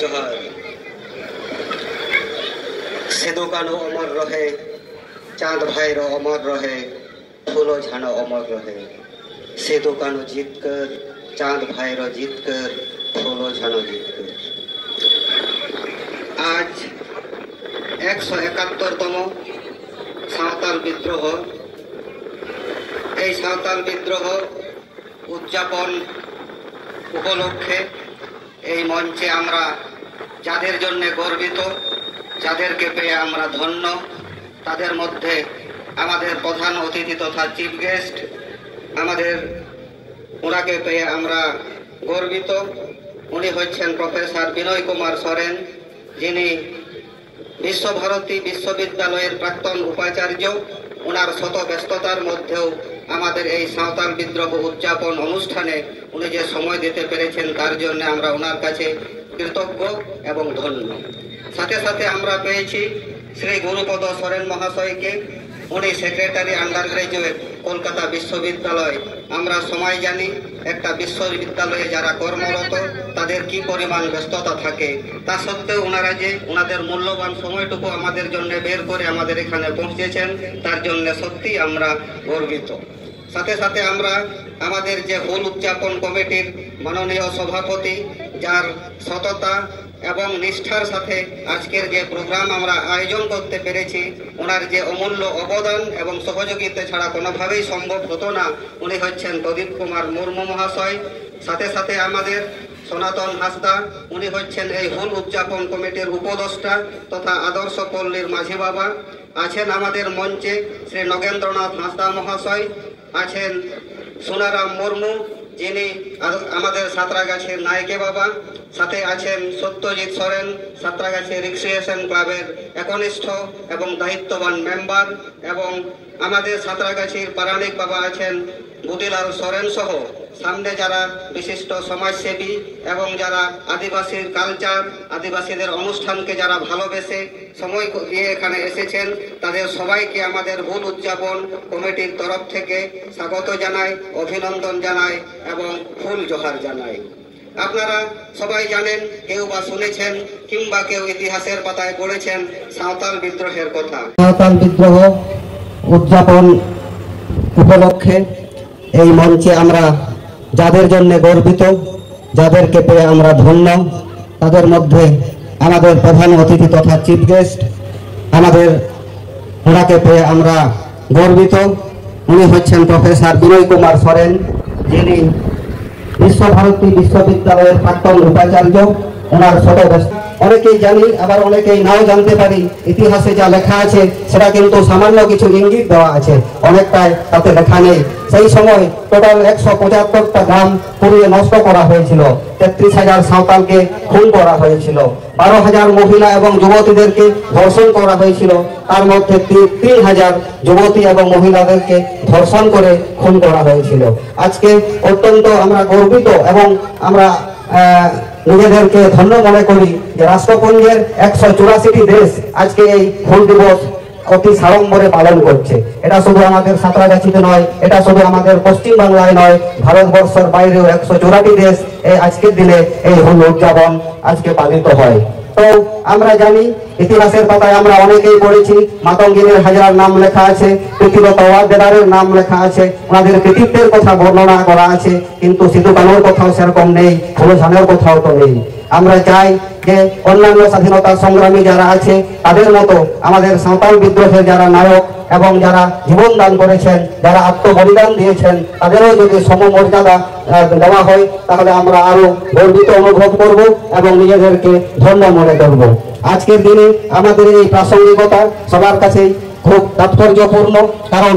जोहार। सिदु कानू अमर रहे, चांद भाईरो अमर रहे, फूलो झानो अमर रहे। सिदु कानू जीत कर, चांद भाईरो जीत कर, फूलो झानो जीत कर। आज 171तम सावताल विद्रोह, এই সাঁওতাল বিদ্রোহ উদযাপন উপলক্ষে এই মঞ্চে আমরা যাদের জন্য গর্বিত, যাদেরকে পেয়ে আমরা ধন্য, তাদের মধ্যে আমাদের প্রধান অতিথি তথা চিফ গেস্ট, ওনাকে পেয়ে আমরা গর্বিত। উনি হচ্ছেন প্রফেসর বিনয় কুমার সরেন, যিনি বিশ্বভারতী বিশ্ববিদ্যালয়ের প্রাক্তন উপাচার্য। ওনার শত ব্যস্ততার মধ্যেও আমাদের এই সাঁওতাল বিদ্রোহ উদযাপন অনুষ্ঠানে উনি যে সময় দিতে পেরেছেন তার জন্য আমরা ওনার কাছে কৃতজ্ঞ এবং ধন্য। সাথে সাথে আমরা পেয়েছি শ্রী গুরুপদ সরেন মহাশয়কে। উনি সেক্রেটারি আন্ডার গ্রাজুয়েট, কলকাতা বিশ্ববিদ্যালয়। আমরা সবাই জানি একটা বিশ্ববিদ্যালয়ে যারা কর্মরত তাদের কি পরিমাণ ব্যস্ততা থাকে, তা সত্ত্বেও ওনারা যে ওনাদের মূল্যবান সময়টুকু আমাদের জন্য বের করে আমাদের এখানে পৌঁছেছেন তার জন্য সত্যি আমরা গর্বিত। সাথে সাথে আমরা আমাদের যে হুল উদযাপন কমিটির মাননীয় সভাপতি, যার সততা এবং নিষ্ঠার সাথে আজকের যে প্রোগ্রাম আমরা আয়োজন করতে পেরেছি, ওনার যে অমূল্য অবদান এবং সহযোগিতা ছাড়া কোনোভাবেই সম্ভব হতো না। উনি হচ্ছেন প্রদীপ কুমার মুর্মু মহাশয়। সাথে সাথে আমাদের সনাতন হাসদা, উনি হচ্ছেন এই হুল উদযাপন কমিটির উপদেষ্টা তথা আদর্শ পল্লীর মাঝি বাবা। আছেন আমাদের মঞ্চে শ্রী নগেন্দ্রনাথ হাসদা মহাশয়, আছেন সোনারাম মুর্মু, যিনি আমাদের সাঁতরাগাছির নায়কে বাবা। সাথে আছেন সত্যজিৎ সরেন, সাঁতরাগাছি রিক্রিয়েশন ক্লাবের একনিষ্ঠ এবং দায়িত্ববান মেম্বার। এবং আমাদের সাঁতরাগাছির পারানিক বাবা আছেন বুদিলাল সরেন সহ সামনে যারা বিশিষ্ট সমাজসেবী এবং যারা আদিবাসীর কালচার, আদিবাসীদের অনুষ্ঠানকে যারা ভালোবেসে সময় দিয়ে এখানে এসেছেন, তাদের সবাইকে আমাদের হুল উদযাপন কমিটির তরফ থেকে স্বাগত জানাই, অভিনন্দন জানাই এবং ফুল জোহার জানাই। আপনারা সবাই জানেন, কেউ বা শুনেছেন কিংবা কেউ ইতিহাসের পাতায় পড়েছেন সাঁওতাল বিদ্রোহের কথা। সাঁওতাল বিদ্রোহ উদযাপন উপলক্ষে এই মঞ্চে আমরা যাদের জন্য গর্বিত, যাদেরকে পেয়ে আমরা ধন্য, তাদের মধ্যে আমাদের প্রধান অতিথি তথা চিফ গেস্ট, ওনাকে পেয়ে আমরা গর্বিত। উনি হচ্ছেন প্রফেসর বিনয় কুমার সরেন, যিনি বিশ্বভারতী বিশ্ববিদ্যালয়ের প্রাক্তন উপাচার্য। ওনার শত ব্যস্ত অনেকেই জানি, আবার অনেকেই নাও জানতে পারি। ইতিহাসে যা লেখা আছে সেটা কিন্তু সামান্য কিছু ইঙ্গিত দেওয়া আছে, অনেকটাই তাতে লেখা নেই। সেই সময় টোটাল 175টা গ্রাম পুড়িয়ে নষ্ট করা হয়েছিল, 33,000 সাঁওতালকে খুন করা হয়েছিল, 12,000 মহিলা এবং যুবতীদেরকে ধর্ষণ করা হয়েছিল। তার মধ্যে 3,000 যুবতী এবং মহিলাদেরকে ধর্ষণ করে খুন করা হয়েছিল। আজকে অত্যন্ত আমরা গর্বিত এবং আমরা নিজেদেরকে ধন্য মনে করি যে রাষ্ট্রপুঞ্জের 184টি দেশ আজকে এই হুল দিবস অতি সাড়ম্বরে পালন করছে। এটা শুধু আমাদের সাঁতরাগাছিতে নয়, এটা শুধু আমাদের পশ্চিম বাংলায় নয়, ভারতবর্ষের বাইরেও 184টি দেশ এই আজকের দিনে এই হুল উদযাপন আজকে পালিত হয়। তো আমরা জানি, ইতিহাসের পাতায় আমরা অনেকেই পড়েছি, মাতঙ্গিনীর হাজার নাম লেখা আছে, প্রীতিলতা ওয়াদ্দেদারের নাম লেখা আছে, ওনাদের কৃতিত্বের কথা বর্ণনা করা আছে, কিন্তু সিধু কানুর কথাও সেরকম নেই, ফুলো ঝানোর কথাও তো নেই। আমরা চাই যে অন্যান্য স্বাধীনতা সংগ্রামী যারা আছে তাদের মতো আমাদের সাঁওতাল বিদ্রোহের যারা নায়ক এবং যারা জীবন দান করেছেন, যারা আত্মবলিদান দিয়েছেন, তাদেরও যদি সমমর্যাদা দেওয়া হয় তাহলে আমরা আরো গর্বিত অনুভব করব এবং নিজেদেরকে ধন্য মনে করব। আজকের দিনে আমাদের এই প্রাসঙ্গিকতা সবার কাছেই খুব তাৎপর্যপূর্ণ, কারণ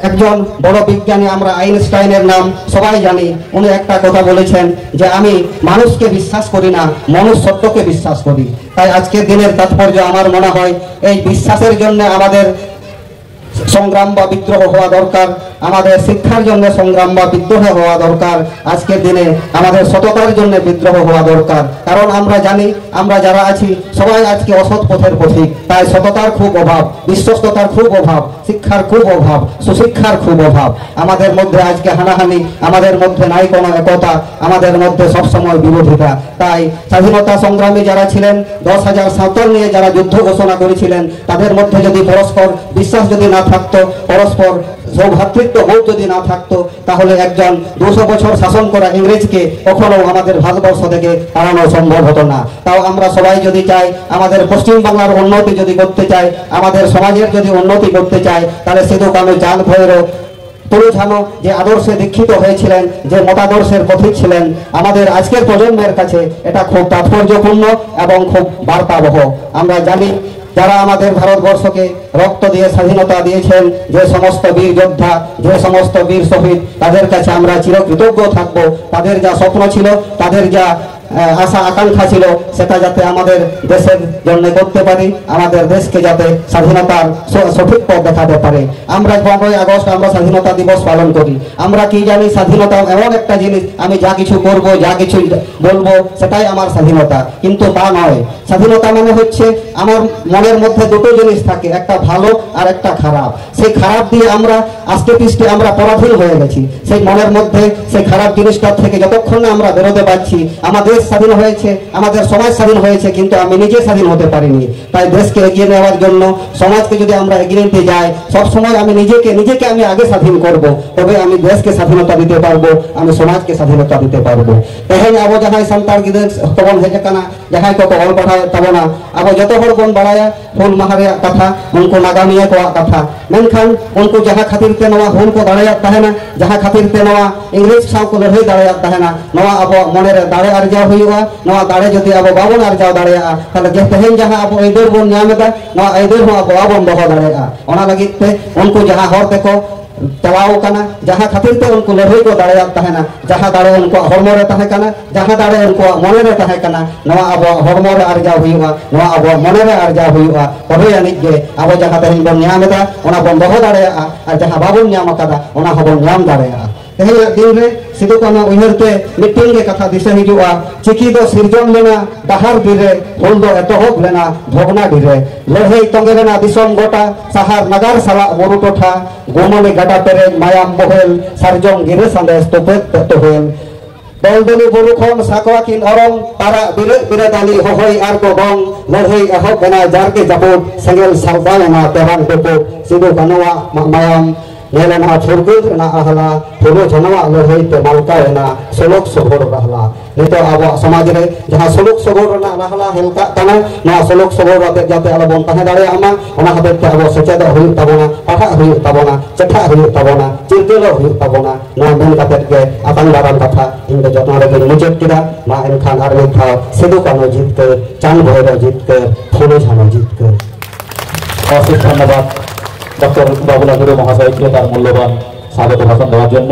একজন বড় বিজ্ঞানী, আমরা আইনস্টাইনের নাম সবাই জানি, উনি একটা কথা বলেছেন যে আমি মানুষকে বিশ্বাস করি না, মনুষ্যত্বকে বিশ্বাস করি। তাই আজকের দিনের তাৎপর্য আমার মনে হয় এই বিশ্বাসের জন্য আমাদের সংগ্রাম বা বিদ্রোহ হওয়া দরকার। আমাদের শিক্ষার জন্য সংগ্রাম বা বিদ্রোহ হওয়া দরকার, আজকের দিনে আমাদের সততার জন্য বিদ্রোহ হওয়া দরকার। কারণ আমরা জানি আমরা যারা আছি সবাই আজকে অসৎ পথের পথিক, তাই সততার খুব অভাব, বিশ্বস্ততার খুব অভাব, শিক্ষার খুব অভাব, সুশিক্ষার খুব অভাব। আমাদের মধ্যে আজকে হানাহানি, আমাদের মধ্যে নাই কোনো একতা, আমাদের মধ্যে সবসময় বিরোধিতা। তাই স্বাধীনতা সংগ্রামী যারা ছিলেন, 10,000 সাঁওতাল নিয়ে যারা যুদ্ধ ঘোষণা করেছিলেন, তাদের মধ্যে যদি পরস্পর বিশ্বাস যদি না থাকতো, পরস্পর সৌভ্রাতৃত্ব বোধ যদি না থাকতো, তাহলে একজন 200 বছর শাসন করা ইংরেজকে কখনো আমাদের ভারতবর্ষ থেকে তাড়ানো সম্ভব হতো না। তাও আমরা সবাই যদি চাই, আমাদের পশ্চিম বাংলার উন্নতি যদি করতে চাই, আমাদের সমাজের যদি উন্নতি করতে চাই, তাহলে সিধু কানু চাঁদ ভৈরব তরুঝানো যে আদর্শে দীক্ষিত হয়েছিলেন, যে মতাদর্শের পথিক ছিলেন, আমাদের আজকের প্রজন্মের কাছে এটা খুব তাৎপর্যপূর্ণ এবং খুব বার্তাবহ। আমরা জানি যারা আমাদের ভারতবর্ষকে রক্ত দিয়ে স্বাধীনতা দিয়েছেন, যে সমস্ত বীর যোদ্ধা, যে সমস্ত বীর শহীদ, তাদের কাছে আমরা চিরকৃতজ্ঞ থাকবো। তাদের যা স্বপ্ন ছিল, তাদের যা আশা আকাঙ্ক্ষা ছিল, সেটা যাতে আমাদের দেশের জন্য করতে পারি, আমাদের দেশকে যাতে স্বাধীনতার সঠিক পথ দেখাতে পারে। আমরা 15ই আগস্ট আমরা স্বাধীনতা দিবস পালন করি। আমরা কি জানি স্বাধীনতা এমন একটা জিনিস, আমি যা কিছু করব, যা কিছু বলবো সেটাই আমার স্বাধীনতা, কিন্তু তা নয়। স্বাধীনতা মানে হচ্ছে আমার মনের মধ্যে দুটো জিনিস থাকে, একটা ভালো আর একটা খারাপ। সেই খারাপ দিয়ে আমরা আস্তে পিষ্টে আমরা পরাধীন হয়ে গেছি। সেই মনের মধ্যে সেই খারাপ জিনিসটার থেকে যতক্ষণ না আমরা বেরোতে পারছি, আমাদের দেশ স্বাধীন হয়েছে, আমাদের সমাজ স্বাধীন হয়েছে, কিন্তু আমি নিজে স্বাধীন হতে পারিনি। তাই দেশকে এগিয়ে নেওয়ার জন্য, সমাজকে যদি আমরা এগিয়ে নিতে যাই, সবসময় আমি নিজেকে আমি আগে স্বাধীন করব, তবে আমি দেশকে স্বাধীনতা দিতে পারবো, আমি সমাজকে স্বাধীনতা দিতে পারবো। তেহেᱧ আবো জাহাই সান্তাল ᱜᱤᱫᱽᱨᱟᱹ ᱠᱚᱵᱚᱱ ᱦᱮᱡ ᱟᱠᱟᱱᱟ, ᱡᱟᱦᱟᱸᱭ ᱠᱚᱠᱚ ᱚᱞ ᱯᱟᱲᱦᱟᱣᱮᱫ ᱛᱟᱵᱚᱱᱟ, ᱟᱵᱚ ᱡᱚᱛᱚ ᱦᱚᱲ ᱵᱚᱱ ᱵᱟᱲᱟᱭᱟ ᱦᱩᱞ ᱢᱟᱦᱟ ᱨᱮᱭᱟᱜ ᱠᱟᱛᱷᱟ, ᱩᱱᱠᱩ ᱱᱟᱜᱟᱢᱤᱭᱟᱹ ᱠᱚᱣᱟᱜ ᱠᱟᱛᱷᱟ। ᱢᱮᱱᱠᱷᱟᱱ ᱩᱱᱠᱩ ᱡᱟᱦᱟᱸ ᱠᱷᱟᱹᱛᱤᱨ ᱛᱮ ᱱᱚᱣᱟ ᱦᱩᱞ ᱠᱚ ᱫᱟᱲᱮᱭᱟᱜ ᱛᱟᱦᱮᱱᱟ, ᱡᱟᱦᱟᱸ ᱠᱷᱟᱹᱛᱤᱨ ᱛᱮ ᱱᱚᱣᱟ ইংরেজ ᱥᱟᱶ ᱠᱚ ᱞᱟᱹᱲᱦᱟᱹᱭ ᱫᱟᱲᱮᱭᱟᱜ ᱛᱟᱦᱮᱱᱟ, ᱱᱚᱣᱟ ᱟᱵᱚᱣᱟᱜ ᱢᱚᱱᱮᱨᱮ ᱫᱟᱲᱮ ᱟᱨᱡᱟᱣ ᱦᱩᱭᱩᱜᱼᱟ। ᱱᱚᱣᱟ ᱫᱟᱲᱮ ᱡᱩᱫᱤ ᱟᱵᱚ ᱵᱟᱵᱚᱱ ᱟᱨᱡᱟᱣ ᱫᱟᱲᱮᱭᱟᱜᱼᱟ, ᱛᱟᱦᱞᱮ ᱛᱮᱦᱮᱧ ᱡᱟᱦᱟᱸ ᱟᱵᱚ ᱟᱹᱭᱫᱟᱹᱨ ᱵᱚᱱ ᱧᱟᱢ ᱮᱫᱟ, ᱱᱚᱣᱟ ᱟᱹᱭᱫᱟᱹᱨ ᱦᱚᱸ ᱟᱵᱚ ᱵᱟᱵᱚᱱ ᱫᱚᱦᱚ ᱫᱟᱲᱮᱭᱟᱜᱼᱟ। ᱚᱱᱟ ᱞᱟᱹᱜᱤᱫ ᱛᱮ ᱩᱱᱠᱩ ᱡᱟᱦᱟᱸ ᱦᱚᱨ ᱛᱮᱠᱚ ᱪᱟᱞᱟᱣ ᱠᱟᱱᱟ, ᱡᱟᱦᱟᱸ ᱠᱷᱟᱹᱛᱤᱨ ᱛᱮ ᱩᱱᱠᱩ ᱞᱟᱹᱲᱦᱟᱹᱭ ᱠᱚ ᱫᱟᱲᱮᱭᱟᱜ ᱛᱟᱦᱮᱱᱟ, ᱡᱟᱦᱟᱸ ᱫᱟᱲᱮ ᱩᱱᱠᱩᱣᱟᱜ ᱦᱚᱲᱢᱚ ᱨᱮ ᱛᱟᱦᱮᱸ ᱠᱟᱱᱟ, ᱡᱟᱦᱟᱸ ᱫᱟᱲᱮ ᱩᱱᱠᱩᱣᱟᱜ ᱢᱚᱱᱮ ᱨᱮ ᱛᱟᱦᱮᱸ ᱠᱟᱱᱟ, ᱱᱚᱣᱟ ᱟᱵᱚᱣᱟᱜ ᱦᱚᱲᱢᱚ ᱨᱮ ᱟᱨᱡᱟᱣ ᱦᱩᱭᱩᱜᱼᱟ, ᱱᱚᱣᱟ ᱟᱵᱚᱣᱟᱜ ᱢᱚᱱᱮ ᱨᱮ ᱟᱨᱡᱟᱣ ᱦᱩᱭᱩᱜᱼᱟ। ᱛᱚᱵᱮ ᱟᱹᱱᱤᱡ ᱜᱮ ᱟᱵᱚ ᱡᱟᱦᱟᱸ ᱛᱮᱦᱮᱧ ᱵᱚᱱ ᱧᱟᱢ ᱮᱫᱟ ᱚᱱᱟ ᱵᱚᱱ ᱫᱚᱦᱚ ᱫᱟᱲᱮᱭᱟᱜᱼᱟ, ᱟᱨ ᱡᱟᱦᱟᱸ ᱵᱟᱵᱚᱱ ᱧᱟᱢ ᱟᱠᱟᱫᱟ ᱚᱱᱟ ᱦᱚᱸᱵᱚᱱ ᱧᱟᱢ ᱫᱟᱲᱮᱭᱟᱜᱼᱟ। ᱛᱮᱦᱮᱧᱟᱜ ᱫᱤᱱ ᱨᱮ ᱥᱤᱫᱩ ᱠᱟᱹᱱᱩ ᱩᱭᱦᱟᱹᱨ ᱛᱮ ᱢᱤᱫᱴᱤᱱ ᱜᱮ ᱠᱟᱛᱷᱟ ᱫᱤᱥᱟᱹ ᱦᱤᱡᱩᱜᱼᱟ, ᱪᱤᱠᱤ ᱫᱚ ᱥᱤᱨᱡᱚᱱ ᱞᱮᱱᱟ ᱰᱟᱦᱟᱨ ᱵᱤᱨᱮ, ᱦᱩᱞ ᱫᱚ ᱮᱛᱚᱦᱚᱵ ᱞᱮᱱᱟ ᱵᱷᱚᱜᱽᱱᱟᱰᱤ ᱨᱮ। ᱞᱟᱹᱲᱦᱟᱹᱭ ᱛᱚᱸᱜᱮ ᱞᱮᱱᱟ ᱫᱤᱥᱚᱢ ᱜᱚᱴᱟ, ᱥᱟᱦᱟᱨ ᱱᱟᱜᱟᱨ ᱥᱟᱞᱟᱜ ᱵᱩᱨᱩ ᱴᱚᱴᱷᱟ, ᱜᱩᱢᱟᱹᱱᱤ ᱜᱟᱰᱟ ᱯᱮᱨᱮᱡ ᱢᱟᱭᱟᱢ ᱵᱚᱦᱮᱞ, ᱥᱟᱨᱡᱚᱢ ᱜᱤᱨᱟᱹ ᱥᱟᱸᱫᱮᱥ ᱛᱚᱯᱮᱫ ᱛᱚᱦᱮᱞ। দলদলি বুরু খন সাকোয়া কিন অরং, তারা বিরোধ বিরোধানি হহই আর কো বং, লড়াই এহব এনা জারকে জাপুট, সেঙ্গেল সালদান এনা তেরাং টুপুট। সিধু কানুয়াᱜ মায়াম ᱧᱮᱞᱮᱱᱟ ᱯᱷᱩᱨᱜᱟᱹᱞ ᱨᱮᱱᱟᱜ ᱟᱦᱞᱟ, ᱯᱷᱩᱞᱳ ᱡᱷᱟᱱᱚᱣᱟᱜ ᱞᱟᱹᱲᱦᱟᱹᱭ ᱛᱮ ᱢᱟᱞᱠᱟᱣᱮᱱᱟ ᱥᱚᱞᱚᱠ ᱥᱚᱜᱚᱲ ᱨᱟᱦᱞᱟ। ᱱᱤᱛᱚᱜ ᱟᱵᱚᱣᱟᱜ ᱥᱚᱢᱟᱡᱽ ᱨᱮ ᱡᱟᱦᱟᱸ ᱥᱚᱞᱚᱠ ᱥᱚᱜᱚᱲ ᱨᱮᱱᱟᱜ ᱨᱟᱦᱞᱟ ᱦᱮᱞᱠᱟᱜ ᱠᱟᱱᱟ, ᱱᱚᱣᱟ ᱥᱚᱞᱚᱠ ᱥᱚᱜᱚᱲ ᱟᱛᱮ ᱡᱟᱛᱮ ᱟᱞᱚ ᱵᱚᱱ ᱛᱟᱦᱮᱸ ᱫᱟᱲᱮᱭᱟᱜ ᱢᱟ, ᱚᱱᱟ ᱦᱚᱛᱮᱡ ᱛᱮ ᱟᱵᱚ ᱥᱮᱪᱮᱫᱚᱜ ᱦᱩᱭᱩᱜ ᱛᱟᱵᱚᱱᱟ, ᱯᱟᱲᱦᱟᱜ ᱦᱩᱭᱩᱜ ᱛᱟᱵᱚᱱᱟ, ᱪᱮᱴᱷᱟᱜ ᱦᱩᱭᱩᱜ ᱛᱟᱵᱚᱱᱟ, ᱪᱤᱨᱜᱟᱹᱞᱚᱜ ᱦᱩᱭᱩᱜ ᱛᱟᱵᱚᱱᱟ। ᱱᱚᱣᱟ ᱢᱮᱱ ᱠᱟᱛᱮᱫ ᱜᱮ ᱟᱛᱟᱝ ᱫᱟᱨᱟᱢ ᱠᱟᱛᱷᱟ ᱤᱧ ᱫᱚ ᱡᱚᱛᱚ ᱨᱮᱜᱮᱧ ᱢᱩᱪᱟᱹᱫ ᱠᱮᱫᱟ। ᱢᱟ ᱮᱱᱠᱷᱟᱱ ᱟᱨ ᱢᱤᱫ ᱫᱷᱟᱣ ᱥᱤᱫᱩ ᱠᱟᱹᱱᱩ ᱡᱤᱛᱠᱟᱹᱨ, চাঁদ ভৈরব জিতকর, ফুলো ঝানো জিতকর। অশেষ ধন্যবাদ ডক্টর বাবুল আদুরে মহাশয়কে তার মূল্যবান স্বাগত ভাষণ দেওয়ার জন্য।